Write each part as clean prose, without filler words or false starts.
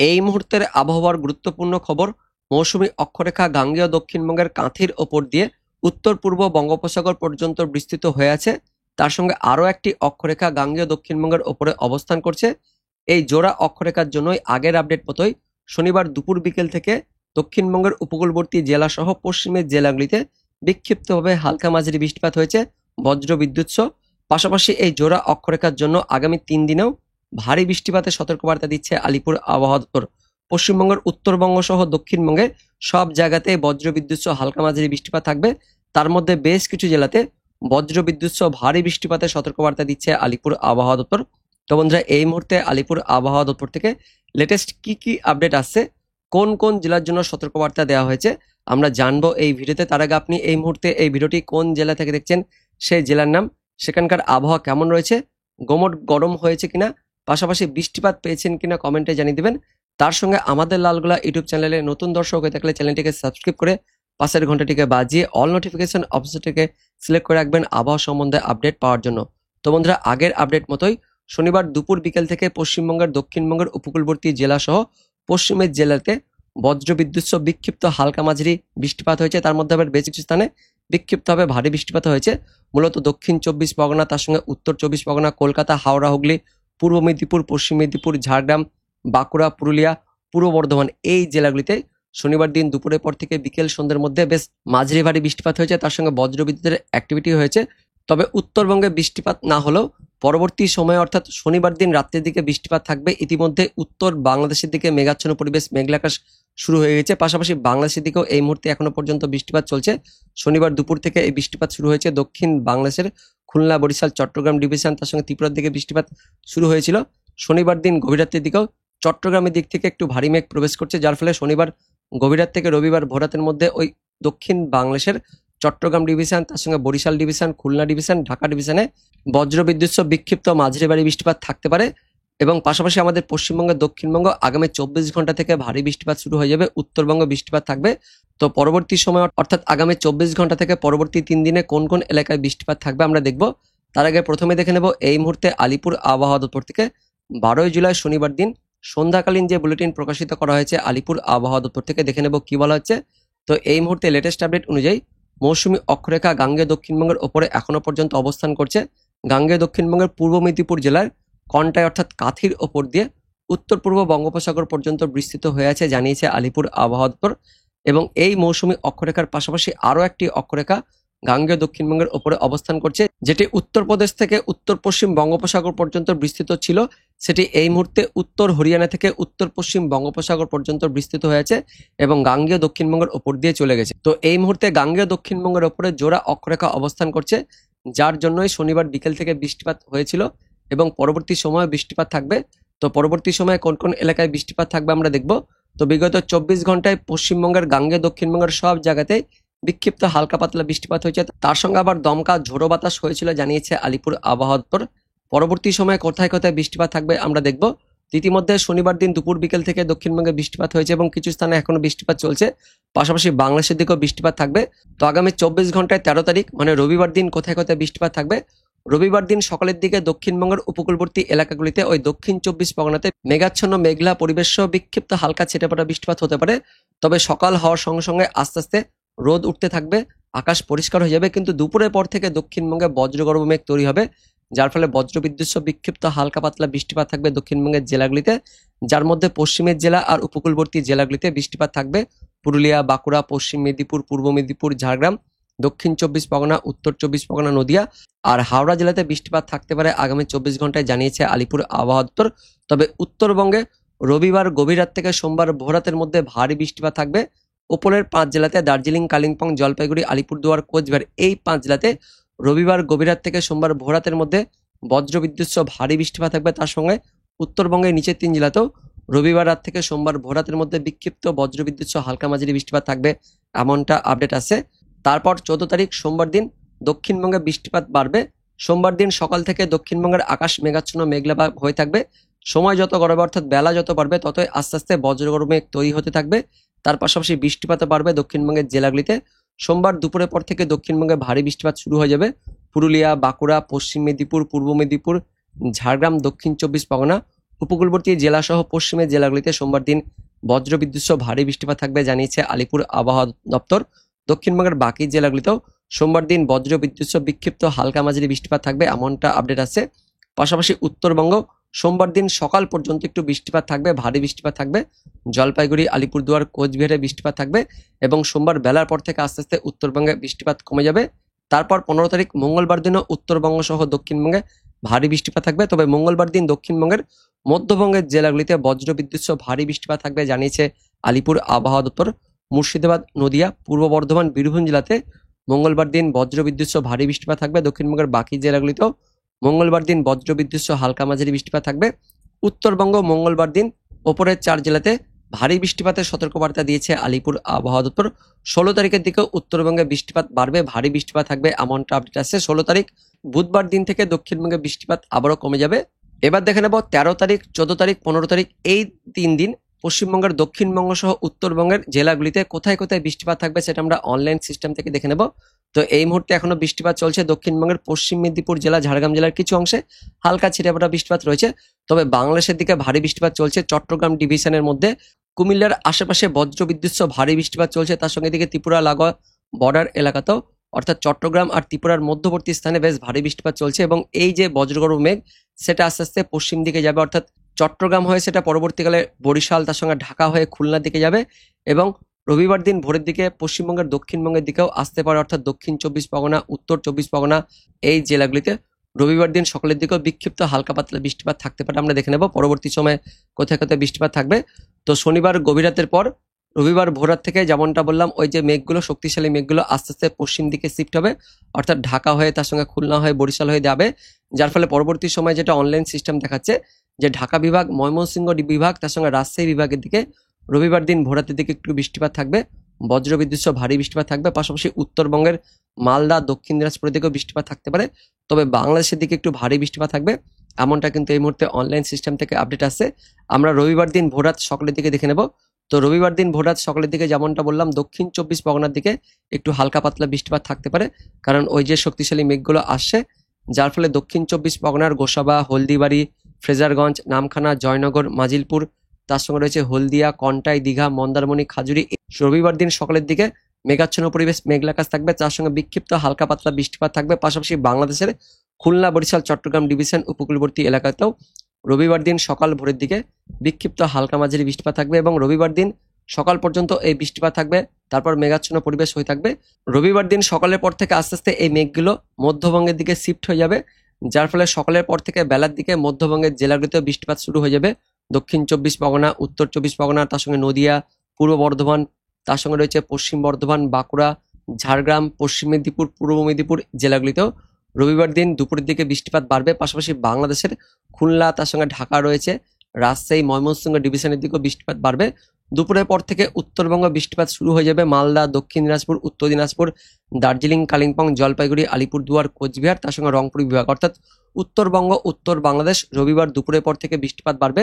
এই মুহূর্তের আবহাওয়ার গুরুত্বপূর্ণ খবর। মৌসুমী অক্ষরেখা গাঙ্গেয় দক্ষিণবঙ্গের কাঁথির ওপর দিয়ে উত্তর পূর্ব বঙ্গোপসাগর পর্যন্ত বিস্তৃত হয়ে আছে। তার সঙ্গে আরও একটি অক্ষরেখা গাঙ্গেয় দক্ষিণবঙ্গের ওপরে অবস্থান করছে। এই জোড়া অক্ষরেখার জন্যই আগের আপডেট মতোই শনিবার দুপুর বিকেল থেকে দক্ষিণবঙ্গের উপকূলবর্তী জেলাসহ পশ্চিমের জেলাগুলিতে বিক্ষিপ্তভাবে হালকা মাঝারি বৃষ্টিপাত হয়েছে, বজ্র বিদ্যুৎ সহ। পাশাপাশি এই জোড়া অক্ষরেখার জন্য আগামী 3 দিনেও ভারী বৃষ্টিপাতের সতর্কবার্তা দিচ্ছে আলিপুর আবহাওয়া দপ্তর। পশ্চিমবঙ্গের উত্তরবঙ্গ সহ দক্ষিণবঙ্গে সব জায়গাতে বজ্রবিদ্যুৎ সহ হালকা মাঝারি বৃষ্টিপাত থাকবে। তার মধ্যে বেশ কিছু জেলাতে বজ্রবিদ্যুৎ সহ ভারী বৃষ্টিপাতের সতর্কবার্তা দিচ্ছে আলিপুর আবহাওয়া দপ্তর। তো বন্ধুরা, এই মুহূর্তে আলিপুর আবহাওয়া দপ্তর থেকে লেটেস্ট কি আপডেট আসছে, কোন কোন জেলার জন্য সতর্কবার্তা দেওয়া হয়েছে, আমরা জানবো এই ভিডিওতে। তার আগে আপনি এই মুহূর্তে এই ভিডিওটি কোন জেলা থেকে দেখছেন, সেই জেলার নাম, সেখানকার আবহাওয়া কেমন রয়েছে, গোমট গরম হয়েছে কিনা, পাশাপাশি বৃষ্টিপাত পেয়েছেন কিনা কমেন্টে জানিয়ে দিবেন। তার সঙ্গে আমাদের লালগোলা ইউটিউব চ্যানেলে নতুন দর্শক হয়ে থাকলে চ্যানেলটিকে সাবস্ক্রাইব করে পাশের ঘন্টাটিকে বাজিয়ে অল নোটিফিকেশন অপশনটিকে সিলেক্ট করে রাখবেন আবহাওয়া সম্বন্ধে আপডেট পাওয়ার জন্য। তো বন্ধুরা, আগের আপডেট মতোই শনিবার দুপুর বিকেল থেকে পশ্চিমবঙ্গের দক্ষিণবঙ্গের উপকূলবর্তী জেলা সহ পশ্চিমের জেলাতে বজ্রবিদ্যুৎ সহ বিক্ষিপ্ত হালকা মাঝারি বৃষ্টিপাত হয়েছে। তার মধ্যে আবার বেশ কিছু স্থানে বিক্ষিপ্তভাবে ভারী বৃষ্টিপাত হয়েছে, মূলত দক্ষিণ 24 পরগনা, তার সঙ্গে উত্তর 24 পরগনা, কলকাতা, হাওড়া, হুগলি, পূর্ব মেদিনীপুর, পশ্চিম মেদিনীপুর, ঝাড়গ্রাম, বাঁকুড়া, পুরুলিয়া, পূর্ব বর্ধমান, এই জেলাগুলিতে শনিবার দিন দুপুরের পর থেকে বিকেল সন্ধ্যের মধ্যে বেশ মাঝারি ভারী বৃষ্টিপাত হয়েছে, তার সঙ্গে বজ্রবিদ্যুতের অ্যাক্টিভিটি হয়েছে। তবে উত্তরবঙ্গে বৃষ্টিপাত না হলেও পরবর্তী সময়ে অর্থাৎ শনিবার দিন রাত্রের দিকে বৃষ্টিপাত থাকবে। ইতিমধ্যে উত্তর বাংলাদেশের দিকে মেঘাচ্ছন্ন পরিবেশ, মেঘলা আকাশ শুরু হয়ে গেছে। পাশাপাশি বাংলাদেশের দিকেও এই মুহূর্তে এখনো পর্যন্ত বৃষ্টিপাত চলছে। শনিবার দুপুর থেকে এই বৃষ্টিপাত শুরু হয়েছে দক্ষিণ বাংলাদেশের খুলনা, বরিশাল, চট্টগ্রাম ডিভিশন, তার সঙ্গে ত্রিপুরার দিকে বৃষ্টিপাত শুরু হয়েছিল। শনিবার দিন গভীর রাতের দিকেও চট্টগ্রামের দিক থেকে একটু ভারী মেঘ প্রবেশ করছে, যার ফলে শনিবার গভীর রাত থেকে রবিবার ভোরাতের মধ্যে ওই দক্ষিণ বাংলাদেশের চট্টগ্রাম ডিভিশন, তার সঙ্গে বরিশাল ডিভিশন, খুলনা ডিভিশন, ঢাকা ডিভিশনে বজ্রবিদ্যুৎ সহ বিক্ষিপ্ত মাঝারি ভারী বৃষ্টিপাত থাকতে পারে। এবং পাশাপাশি আমাদের পশ্চিমবঙ্গ, দক্ষিণবঙ্গ আগামী 24 ঘন্টা থেকে ভারী বৃষ্টিপাত শুরু হয়ে যাবে, উত্তরবঙ্গ বৃষ্টিপাত থাকবে। তো পরবর্তী সময় অর্থাৎ আগামী 24 ঘন্টা থেকে পরবর্তী 3 দিনে কোন কোন এলাকায় বৃষ্টিপাত থাকবে আমরা দেখব। তার আগে প্রথমে দেখে নেব এই মুহূর্তে আলিপুর আবহাওয়া দপ্তর থেকে 12 জুলাই শনিবার দিন সন্ধ্যাকালীন যে বুলেটিন প্রকাশিত করা হয়েছে আলিপুর আবহাওয়া দপ্তর থেকে, দেখে নেব কি বলা হচ্ছে। তো এই মুহূর্তে লেটেস্ট আপডেট অনুযায়ী মৌসুমী অক্ষরেখা গাঙ্গেয় দক্ষিণবঙ্গের ওপরে এখনো পর্যন্ত অবস্থান করছে। গাঙ্গেয় দক্ষিণবঙ্গের পূর্ব মেদিনীপুর জেলার কন্টাই অর্থাৎ কাঁথির ওপর দিয়ে উত্তর পূর্ব বঙ্গোপসাগর পর্যন্ত বিস্তৃত হয়ে আছে, জানিয়েছে আলিপুর আবহাওয়া দপ্তর। এবং এই মৌসুমী অক্ষরেখার পাশাপাশি আরও একটি অক্ষরেখা গাঙ্গেয় দক্ষিণবঙ্গের ওপরে অবস্থান করছে, যেটি উত্তরপ্রদেশ থেকে উত্তর পশ্চিম বঙ্গোপসাগর পর্যন্ত বিস্তৃত ছিল। সেটি এই মুহূর্তে উত্তর হরিয়ানা থেকে উত্তর পশ্চিম বঙ্গোপসাগর পর্যন্ত বিস্তৃত হয়েছে এবং গাঙ্গেয় দক্ষিণবঙ্গের ওপর দিয়ে চলে গেছে। তো এই মুহূর্তে গাঙ্গেয় দক্ষিণবঙ্গের ওপরে জোড়া অক্ষরেখা অবস্থান করছে, যার জন্যই শনিবার বিকেল থেকে বৃষ্টিপাত হয়েছিল এবং পরবর্তী সময়ে বৃষ্টিপাত থাকবে। তো পরবর্তী সময়ে কোন কোন এলাকায় বৃষ্টিপাত থাকবে আমরা দেখব। তো বিগত 24 ঘন্টায় পশ্চিমবঙ্গের গাঙ্গেয় দক্ষিণবঙ্গের সব জায়গাতে বিক্ষিপ্ত হালকা পাতলা বৃষ্টিপাত হয়েছে, তার সঙ্গে আবার দমকা ঝোড়ো বাতাস হয়েছিল, জানিয়েছে আলিপুর আবহাওয়া দপ্তর। পরবর্তী সময়ে কোথায় কোথায় বৃষ্টিপাত থাকবে আমরা দেখব। ইতিমধ্যে শনিবার দিন দুপুর বিকেল থেকে দক্ষিণবঙ্গে বৃষ্টিপাত হয়েছে এবং কিছু স্থানে এখনো বৃষ্টিপাত চলছে, পাশাপাশি বাংলাদেশের দিকেও বৃষ্টিপাত থাকবে। তো আগামী 24 ঘন্টায় 13 তারিখ মানে রবিবার দিন কোথায় কোথায় বৃষ্টিপাত থাকবে। রবিবার দিন সকালের দিকে দক্ষিণবঙ্গের উপকূলবর্তী এলাকাগুলিতে ওই দক্ষিণ 24 পরগনাতে মেঘাচ্ছন্ন মেঘলা পরিবেশ সহ বিক্ষিপ্ত হালকা ছিটেফোঁটা বৃষ্টিপাত হতে পারে। তবে সকাল হওয়ার সঙ্গে সঙ্গে আস্তে আস্তে রোদ উঠতে থাকবে, আকাশ পরিষ্কার হয়ে যাবে, কিন্তু দুপুরের পর থেকে দক্ষিণবঙ্গে বজ্রগর্ভ মেঘ তৈরি হবে, যার ফলে বজ্রবিদ্যুৎ সহ বিক্ষিপ্ত হালকা পাতলা বৃষ্টিপাত থাকবে দক্ষিণবঙ্গের জেলাগুলিতে, যার মধ্যে পশ্চিমের জেলা আর উপকূলবর্তী জেলাগুলিতে বৃষ্টিপাত থাকবে পুরুলিয়া, বাঁকুড়া, পশ্চিম মেদিনীপুর, পূর্ব মেদিনীপুর, ঝাড়গ্রাম, দক্ষিণ 24 পরগনা, উত্তর 24 পরগনা, নদিয়া আর হাওড়া জেলাতে বৃষ্টিপাত থাকতে পারে আগামী 24 ঘন্টায়, জানিয়েছে আলিপুর আবহাওয়া দপ্তর। তবে উত্তরবঙ্গে রবিবার গভীর রাত থেকে সোমবার ভোরাতের মধ্যে ভারী বৃষ্টিপাত থাকবে। উপরের 5 জেলাতে দার্জিলিং, কালিম্পং, জলপাইগুড়ি, আলিপুরদুয়ার, কোচবিহার, এই 5 জেলাতে রবিবার গভীর রাত থেকে সোমবার ভোরাতের মধ্যে বজ্রবিদ্যুৎ সহ ভারী বৃষ্টিপাত থাকবে। তার সঙ্গে উত্তরবঙ্গের নিচের 3 জেলাতেও রবিবার রাত থেকে সোমবার ভোরাতের মধ্যে বিক্ষিপ্ত বজ্রবিদ্যুৎ সহ হালকা মাঝারি বৃষ্টিপাত থাকবে, এমনটা আপডেট আছে। তারপর 14 তারিখ সোমবার দিন দক্ষিণবঙ্গে বৃষ্টিপাত বাড়বে। সোমবার দিন সকাল থেকে দক্ষিণবঙ্গের আকাশ মেঘাচ্ছন্ন মেঘলা হয়ে থাকবে। সময় যত গড়াবে অর্থাৎ বেলা যত বাড়বে ততই আস্তে আস্তে বজ্রগর্ভ মেঘ তৈরি হতে থাকবে। তার পাশাপাশি বৃষ্টিপাতও বাড়বে দক্ষিণবঙ্গের জেলাগুলিতে। সোমবার দুপুরের পর থেকে দক্ষিণবঙ্গে ভারী বৃষ্টিপাত শুরু হয়ে যাবে পুরুলিয়া, বাঁকুড়া, পশ্চিম মেদিনীপুর, পূর্ব মেদিনীপুর, ঝাড়গ্রাম, দক্ষিণ 24 পরগনা, উপকূলবর্তী জেলা সহ পশ্চিমের জেলাগুলিতে সোমবার দিন বজ্রবিদ্যুৎ সহ ভারী বৃষ্টিপাত থাকবে জানিয়েছে আলিপুর আবহাওয়া দপ্তর। দক্ষিণবঙ্গের বাকি জেলাগুলিতেও সোমবার দিন বজ্রবিদ্যুৎ সহ বিক্ষিপ্ত হালকা মাঝারি বৃষ্টিপাত থাকবে এমনটা আপডেট আছে। পাশাপাশি উত্তরবঙ্গ সোমবার দিন সকাল পর্যন্ত একটু বৃষ্টিপাত থাকবে, ভারী বৃষ্টিপাত থাকবে। জলপাইগুড়ি, আলিপুরদুয়ার, কোচবিহারে বৃষ্টিপাত থাকবে এবং সোমবার বেলার পর থেকে আস্তে আস্তে উত্তরবঙ্গে বৃষ্টিপাত কমে যাবে। তারপর 15 তারিখ মঙ্গলবার দিনও উত্তরবঙ্গ সহ দক্ষিণবঙ্গে ভারী বৃষ্টিপাত থাকবে। তবে মঙ্গলবার দিন দক্ষিণবঙ্গের মধ্যবঙ্গের জেলাগুলিতে বজ্রবিদ্যুৎ সহ ভারী বৃষ্টিপাত থাকবে জানিয়েছে আলিপুর আবহাওয়া দপ্তর। মুর্শিদাবাদ, নদিয়া, পূর্ব বর্ধমান, বীরভূম জেলাতে মঙ্গলবার দিন বজ্রবিদ্যুৎ সহ ভারী বৃষ্টিপাত থাকবে। দক্ষিণবঙ্গের বাকি জেলাগুলিতেও মঙ্গলবার দিন বজ্রবিদ্যুৎ সহ হালকা মাঝারি বৃষ্টিপাত থাকবে। উত্তরবঙ্গ মঙ্গলবার দিন ওপরের 4 জেলাতে ভারী বৃষ্টিপাতের সতর্কবার্তা দিয়েছে আলিপুর আবহাওয়া দপ্তর। 16 তারিখের দিকে উত্তরবঙ্গে বৃষ্টিপাত বাড়বে, ভারী বৃষ্টিপাত থাকবে এমনটা আপডেট আছে। 16 তারিখ বুধবার দিন থেকে দক্ষিণবঙ্গে বৃষ্টিপাত আবারও কমে যাবে। এবার দেখে নেব 13 তারিখ, 14 তারিখ, 15 তারিখ এই 3 দিন পশ্চিমবঙ্গের দক্ষিণবঙ্গ সহ উত্তরবঙ্গের জেলাগুলিতে কোথায় কোথায় বৃষ্টিপাত থাকবে সেটা আমরা অনলাইন সিস্টেম থেকে দেখে নেব। তো এই মুহূর্তে এখনো বৃষ্টিপাত চলছে দক্ষিণবঙ্গের পশ্চিম মেদিনীপুর জেলা, ঝাড়গ্রাম জেলার কিছু অংশে হালকা ছিটেফোঁটা বৃষ্টিপাত রয়েছে। তবে বাংলাদেশের দিকে ভারী বৃষ্টিপাত চলছে চট্টগ্রাম ডিভিশনের মধ্যে, কুমিল্লার আশেপাশে বজ্রবিদ্যুৎ সহ ভারী বৃষ্টিপাত চলছে। তার সঙ্গে দিকে ত্রিপুরা লাগোয়া বর্ডার এলাকাতেও অর্থাৎ চট্টগ্রাম আর ত্রিপুরার মধ্যবর্তী স্থানে বেশ ভারী বৃষ্টিপাত চলছে এবং এই যে বজ্রগর্ভ মেঘ সেটা আস্তে আস্তে পশ্চিম দিকে যাবে, অর্থাৎ চট্টগ্রাম হয়ে সেটা পরবর্তীকালে বরিশাল, তার সঙ্গে ঢাকা হয়ে খুলনার দিকে যাবে এবং রবিবার দিন ভোরের দিকে পশ্চিমবঙ্গের দক্ষিণবঙ্গের দিকেও আসতে পারে, অর্থাৎ দক্ষিণ 24 পরগনা, উত্তর 24 পরগনা এই জেলাগুলিতে রবিবার দিন সকালের দিকেও বিক্ষিপ্ত হালকা পাতলা বৃষ্টিপাত থাকতে পারে। আমরা দেখে নেব পরবর্তী সময়ে কোথায় কোথায় বৃষ্টিপাত থাকবে। তো শনিবার গভীর রাতের পর রবিবার ভোররাত থেকে যেমনটা বললাম ওই যে মেঘগুলো, শক্তিশালী মেঘগুলো আস্তে আস্তে পশ্চিম দিকে শিফট হবে, অর্থাৎ ঢাকা হয়ে তার সঙ্গে খুলনা হয়ে বরিশাল হয়ে যাবে। যার ফলে পরবর্তী সময় যেটা অনলাইন সিস্টেম দেখাচ্ছে যে ঢাকা বিভাগ, ময়মনসিংহ বিভাগ, তার সঙ্গে রাজশাহী বিভাগের দিকে রবিবার দিন ভোররাতের দিকে একটু বৃষ্টিপাত থাকবে, বজ্রবিদ্যুৎ সহ ভারী বৃষ্টিপাত থাকবে। পাশাপাশি উত্তরবঙ্গের মালদা, দক্ষিণ দিনাজপুরের দিকেও বৃষ্টিপাত থাকতে পারে। তবে বাংলাদেশের দিকে একটু ভারী বৃষ্টিপাত থাকবে এমনটা কিন্তু এই মুহূর্তে অনলাইন সিস্টেম থেকে আপডেট আসছে। আমরা রবিবার দিন ভোররাত সকালের দিকে দেখে নেব। তো রবিবার দিন ভোররাত সকালের দিকে যেমনটা বললাম দক্ষিণ 24 পরগনার দিকে একটু হালকা পাতলা বৃষ্টিপাত থাকতে পারে, কারণ ওই যে শক্তিশালী মেঘগুলো আসছে, যার ফলে দক্ষিণ 24 পরগনার গোসাবা, হলদিবাড়ি, ফ্রেজারগঞ্জ, নামখানা, জয়নগর, মাজিলপুর, তার সঙ্গে রয়েছে হলদিয়া, কন্টাই, দীঘা, মন্দারমণি, খাজুরি রবিবার দিন সকালের দিকে মেঘাচ্ছন্ন পরিবেশ, মেঘলা আকাশ থাকবে, তার সঙ্গে বিক্ষিপ্ত হালকা পাতলা বৃষ্টিপাত থাকবে। পাশাপাশি বাংলাদেশের খুলনা, বরিশাল, চট্টগ্রাম ডিভিশন উপকূলবর্তী এলাকাতেও রবিবার দিন সকাল ভোরের দিকে বিক্ষিপ্ত হালকা মাঝারি বৃষ্টিপাত থাকবে এবং রবিবার দিন সকাল পর্যন্ত এই বৃষ্টিপাত থাকবে, তারপর মেঘাচ্ছন্ন পরিবেশ হয়ে থাকবে। রবিবার দিন সকালের পর থেকে আস্তে আস্তে এই মেঘগুলো মধ্যবঙ্গের দিকে শিফট হয়ে যাবে, যার ফলে সকালের পর থেকে বেলার দিকে মধ্যবঙ্গের জেলাগুলিতেও বৃষ্টিপাত শুরু হয়ে যাবে। দক্ষিণ 24 পরগনা, উত্তর 24 পরগনা, তার সঙ্গে নদিয়া, পূর্ব বর্ধমান, তার সঙ্গে রয়েছে পশ্চিম বর্ধমান, বাঁকুড়া, ঝাড়গ্রাম, পশ্চিম মেদিনীপুর, পূর্ব মেদিনীপুর জেলাগুলিতেও রবিবার দিন দুপুরের দিকে বৃষ্টিপাত বাড়বে। পাশাপাশি বাংলাদেশের খুলনা, তার সঙ্গে ঢাকা রয়েছে, রাজশাহী, ময়মনসিংহ ডিভিশনের দিকেও বৃষ্টিপাত বাড়বে। দুপুরের পর থেকে উত্তরবঙ্গ বৃষ্টিপাত শুরু হয়ে যাবে, মালদা, দক্ষিণ দিনাজপুর, উত্তর দিনাজপুর, দার্জিলিং, কালিম্পং, জলপাইগুড়ি, আলিপুরদুয়ার, কোচবিহার, তার সঙ্গে রংপুর বিভাগ, অর্থাৎ উত্তরবঙ্গ, উত্তর বাংলাদেশ রবিবার দুপুরের পর থেকে বৃষ্টিপাত বাড়বে।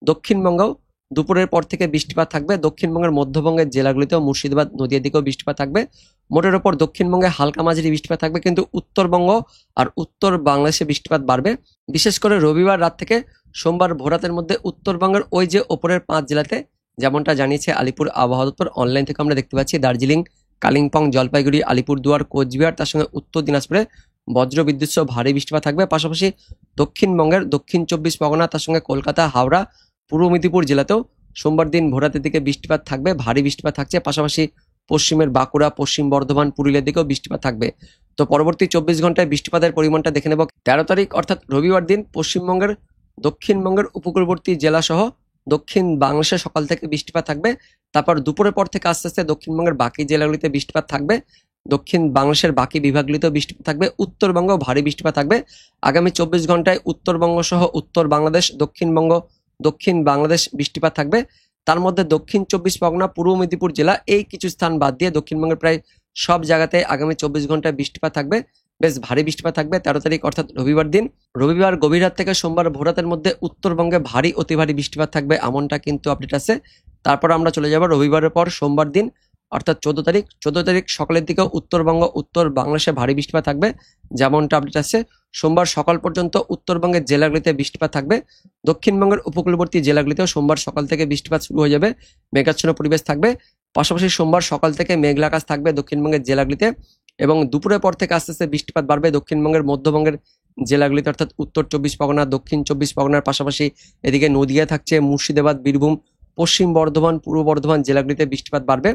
দক্ষিণবঙ্গও দুপুরের পর থেকে বৃষ্টিপাত থাকবে। দক্ষিণবঙ্গের মধ্যবঙ্গের জেলাগুলিতেও মুর্শিদাবাদ, নদিয়ার দিকেও বৃষ্টিপাত থাকবে। মোটের ওপর দক্ষিণবঙ্গে হালকা মাঝারি বৃষ্টিপাত থাকবে, কিন্তু উত্তরবঙ্গ আর উত্তর বাংলাদেশে বৃষ্টিপাত বাড়বে। বিশেষ করে রবিবার রাত থেকে সোমবার ভোরাতের মধ্যে উত্তরবঙ্গের ওই যে ওপরের 5 জেলাতে যেমনটা জানিয়েছে আলিপুর আবহাওয়া দপ্তর, অনলাইন থেকে আমরা দেখতে পাচ্ছি দার্জিলিং, কালিম্পং, জলপাইগুড়ি, আলিপুরদুয়ার, কোচবিহার, তার সঙ্গে উত্তর দিনাজপুরে বজ্রবিদ্যুৎ সহ ভারী বৃষ্টিপাত থাকবে। পাশাপাশি দক্ষিণবঙ্গের দক্ষিণ 24 পরগনা, তার সঙ্গে কলকাতা, হাওড়া, পূর্ব মেদিনীপুর জেলাতেও সোমবার দিন ভোরাতের দিকে বৃষ্টিপাত থাকবে, ভারী বৃষ্টিপাত থাকছে। পাশাপাশি পশ্চিমের বাঁকুড়া, পশ্চিম বর্ধমান, পুরুলিয়ার দিকেও বৃষ্টিপাত থাকবে। তো পরবর্তী 24 ঘন্টায় বৃষ্টিপাতের পরিমাণটা দেখে নেব। 13 তারিখ অর্থাৎ রবিবার দিন পশ্চিমবঙ্গের দক্ষিণবঙ্গের উপকূলবর্তী জেলা সহ দক্ষিণ বাংলাদেশে সকাল থেকে বৃষ্টিপাত থাকবে। তারপর দুপুরের পর থেকে আস্তে আস্তে দক্ষিণবঙ্গের বাকি জেলাগুলিতে বৃষ্টিপাত থাকবে, দক্ষিণ বাংলাদেশের বাকি বিভাগগুলিতেও বৃষ্টিপাত থাকবে, উত্তরবঙ্গেও ভারী বৃষ্টিপাত থাকবে। আগামী 24 ঘন্টায় উত্তরবঙ্গ সহ উত্তর বাংলাদেশ, দক্ষিণবঙ্গ, দক্ষিণ বাংলাদেশ বৃষ্টিপাত থাকবে। তার মধ্যে দক্ষিণ 24 পরগনা, পূর্ব মেদিনীপুর জেলা এই কিছু স্থান বাদ দিয়ে দক্ষিণবঙ্গের প্রায় সব জায়গাতে আগামী 24 ঘন্টায় বৃষ্টিপাত থাকবে, বেশ ভারী বৃষ্টিপাত থাকবে। 13 তারিখ অর্থাৎ রবিবার দিন, রবিবার গভীর রাত থেকে সোমবার ভোরাতের মধ্যে উত্তরবঙ্গে ভারী অতি ভারী বৃষ্টিপাত থাকবে এমনটা কিন্তু আপডেট আছে। তারপর আমরা চলে যাব রবিবারের পর সোমবার দিন অর্থাৎ 14 তারিখ সকালের দিকেও উত্তরবঙ্গ উত্তর বাংলাদেশে ভারী বৃষ্টিপাত থাকবে, যেমনটা আপডেট আছে। সোমবার সকাল পর্যন্ত উত্তরবঙ্গের জেলাগুলিতে বৃষ্টিপাত থাকবে। দক্ষিণবঙ্গের উপকূলবর্তী জেলাগুলিতেও সোমবার সকাল থেকে বৃষ্টিপাত শুরু হয়ে যাবে, মেঘাচ্ছন্ন পরিবেশ থাকবে। পাশাপাশি সোমবার সকাল থেকে মেঘলা আকাশ থাকবে দক্ষিণবঙ্গের জেলাগুলিতে, এবং দুপুরের পর থেকে আস্তে আস্তে বৃষ্টিপাত বাড়বে দক্ষিণবঙ্গের মধ্যবঙ্গের জেলাগুলিতে, অর্থাৎ উত্তর 24 পরগনা, দক্ষিণ 24 পরগনার পাশাপাশি এদিকে নদিয়া থাকছে, মুর্শিদাবাদ, বীরভূম, পশ্চিম বর্ধমান, পূর্ব বর্ধমান জেলাগুলিতে বৃষ্টিপাত বাড়বে।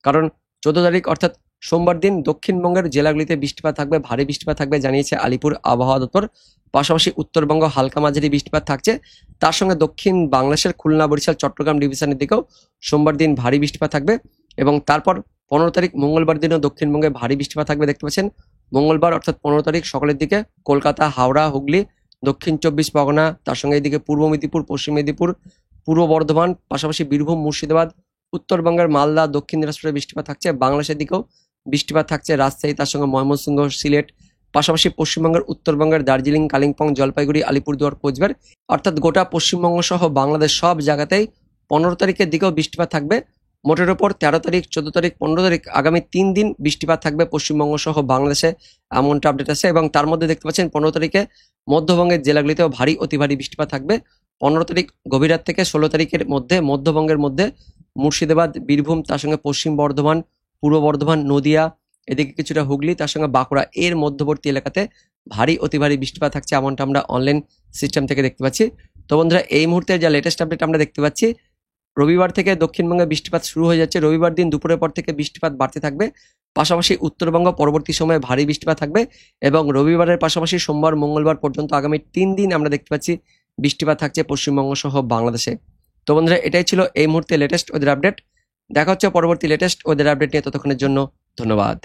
কারণ 14 তারিখ অর্থাৎ সোমবার দিন দক্ষিণবঙ্গের জেলাগুলিতে বৃষ্টিপাত থাকবে, ভারী বৃষ্টিপাত থাকবে জানিয়েছে আলিপুর আবহাওয়া দপ্তর। পাশাপাশি উত্তরবঙ্গ হালকা মাঝারি বৃষ্টিপাত থাকছে, তার সঙ্গে দক্ষিণ বাংলাদেশের খুলনা, বরিশাল, চট্টগ্রাম ডিভিশনের দিকেও সোমবার দিন ভারী বৃষ্টিপাত থাকবে। এবং তারপর 15 তারিখ মঙ্গলবার দিনও দক্ষিণবঙ্গে ভারী বৃষ্টিপাত থাকবে, দেখতে পাচ্ছেন। মঙ্গলবার অর্থাৎ 15 তারিখ সকালের দিকে কলকাতা, হাওড়া, হুগলি, দক্ষিণ 24 পরগনা, তার সঙ্গে এদিকে পূর্ব মেদিনীপুর, পশ্চিম মেদিনীপুর, পূর্ব বর্ধমান, পাশাপাশি বীরভূম, মুর্শিদাবাদ, উত্তরবঙ্গের মালদা, দক্ষিণ দিনাজপুরে বৃষ্টিপাত থাকছে। বাংলাদেশের দিকেও বৃষ্টিপাত থাকছে, রাজশাহী, তার সঙ্গে ময়মনসিংহ, সিলেট, পাশাপাশি পশ্চিমবঙ্গের উত্তরবঙ্গের দার্জিলিং, কালিম্পং, জলপাইগুড়ি, আলিপুরদুয়ার, কোচবিহার, অর্থাৎ গোটা পশ্চিমবঙ্গ সহ বাংলাদেশ সব জায়গাতেই 15 তারিখের দিকেও বৃষ্টিপাত থাকবে। মোটের ওপর 13 তারিখ, 14 তারিখ, 15 তারিখ আগামী 3 দিন বৃষ্টিপাত থাকবে পশ্চিমবঙ্গ সহ বাংলাদেশে, এমনটা আপডেট আছে। এবং তার মধ্যে দেখতে পাচ্ছেন 15 তারিখে মধ্যবঙ্গের জেলাগুলিতেও ভারী অতি ভারী বৃষ্টিপাত থাকবে। 15 তারিখ গভীর রাত থেকে 16 তারিখের মধ্যে মধ্যবঙ্গের মধ্যে মুর্শিদাবাদ, বীরভূম, তার সঙ্গে পশ্চিম বর্ধমান, পূর্ব বর্ধমান, নদিয়া, এদিকে কিছুটা হুগলি, তার সঙ্গে বাঁকুড়া, এর মধ্যবর্তী এলাকাতে ভারী অতি ভারী বৃষ্টিপাত থাকছে, এমনটা আমরা অনলাইন সিস্টেম থেকে দেখতে পাচ্ছি। তো বন্ধুরা, এই মুহূর্তে যা লেটেস্ট আপডেট আমরা দেখতে পাচ্ছি, রবিবার থেকে দক্ষিণবঙ্গে বৃষ্টিপাত শুরু হয়ে যাচ্ছে। রবিবার দিন দুপুরের পর থেকে বৃষ্টিপাত বাড়তে থাকবে, পাশাপাশি উত্তরবঙ্গ পরবর্তী সময়ে ভারী বৃষ্টিপাত থাকবে। এবং রবিবারের পাশাপাশি সোমবার, মঙ্গলবার পর্যন্ত আগামী 3 দিন আমরা দেখতে পাচ্ছি বৃষ্টিপাত থাকছে পশ্চিমবঙ্গ সহ বাংলাদেশে। তো বন্ধুরা, এটাই ছিল এই মুহূর্তে লেটেস্ট ওয়েদার আপডেট। দেখা হচ্ছে পরবর্তী লেটেস্ট ওয়েদার আপডেট নিয়ে, ততক্ষণের জন্য ধন্যবাদ।